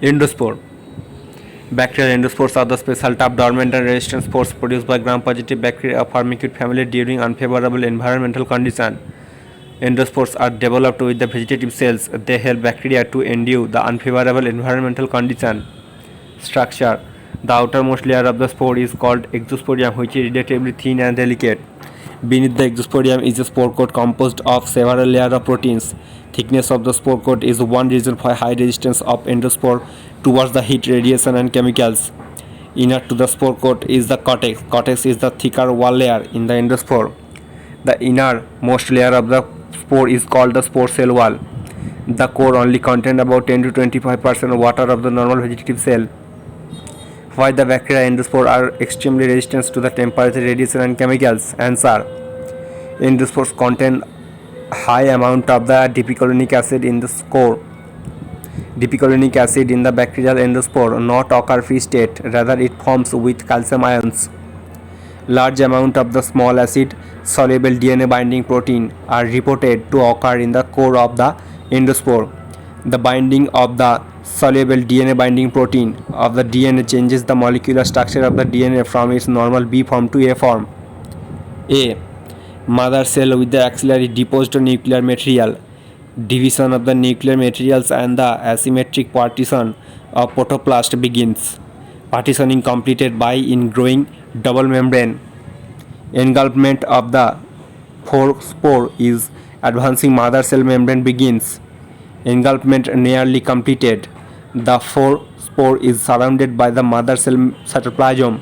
Endospore. Bacterial endospores are the special tough dormant and resistant spores produced by gram-positive bacteria of Firmicutes family during unfavorable environmental conditions. Endospores are developed with the vegetative cells. They help bacteria to endure the unfavorable environmental condition. Structure. The outermost layer of the spore is called exosporium, which is relatively thin and delicate. Beneath the exosporium is a spore coat composed of several layers of proteins. Thickness of the spore coat is one reason for high resistance of endospore towards the heat, radiation, and chemicals. Inner to the spore coat is the cortex. Cortex is the thicker wall layer in the endospore. The innermost layer of the spore is called the spore cell wall. The core only contains about 10 to 25% water of the normal vegetative cell. Why the bacteria endospore are extremely resistant to the temperature, radiation, and chemicals? Answer. Endospores contain high amount of the dipicolonic acid in the core. Dipicolonic acid in the bacterial endospore not occur free state, rather it forms with calcium ions. Large amount of the small acid soluble DNA binding protein are reported to occur in the core of the endospore. The binding of the soluble DNA binding protein of the DNA changes the molecular structure of the DNA from its normal B form to A form. A. Mother cell with the axillary deposed nuclear material. Division of the nuclear materials and the asymmetric partition of protoplast begins. Partitioning completed by ingrowing double membrane. Engulfment of the spore is advancing mother cell membrane begins. Engulfment nearly completed. The spore is surrounded by the mother cell cytoplasm.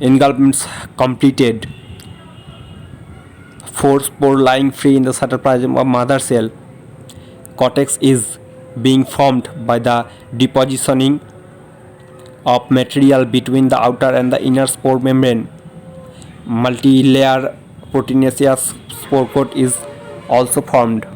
Engulfment completed. Spore lying free in the cytoplasm of mother cell. Cortex is being formed by the depositioning of material between the outer and the inner spore membrane. Multi-layer proteinaceous spore coat is also formed.